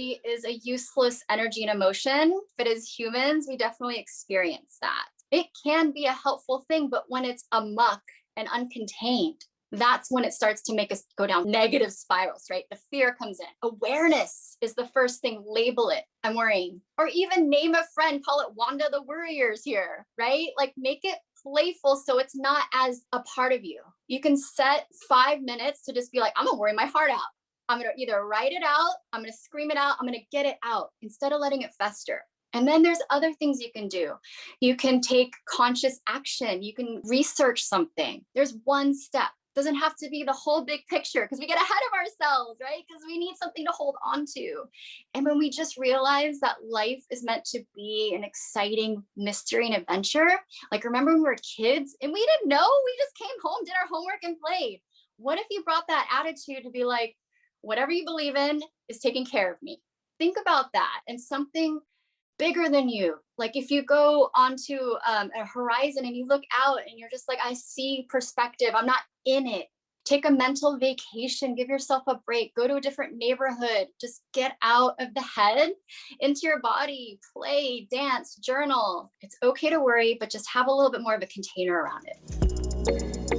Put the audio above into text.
worry is a useless energy and emotion, but as humans, we definitely experience that. It can be a helpful thing, but when it's amok and uncontained, that's when it starts to make us go down negative spirals, right? The fear comes in. Awareness is the first thing. Label it. I'm worrying. Or even name a friend, call it Wanda the Worriers here, right? Like make it playful so it's not as a part of you. You can set 5 minutes to just be like, I'm gonna worry my heart out. I'm gonna either write it out, I'm gonna scream it out, I'm gonna get it out instead of letting it fester. And then there's other things you can do. You can take conscious action. You can research something. There's one step. Doesn't have to be the whole big picture because we get ahead of ourselves, right? Because we need something to hold on to. And when we just realize that life is meant to be an exciting mystery and adventure, like remember when we were kids and we didn't know, we just came home, did our homework and played. What if you brought that attitude to be like, whatever you believe in is taking care of me? Think about that and something bigger than you. Like if you go onto a horizon and you look out and you're just like, I see perspective, I'm not in it. Take a mental vacation, give yourself a break, go to a different neighborhood, just get out of the head into your body, play, dance, journal. It's okay to worry, but just have a little bit more of a container around it.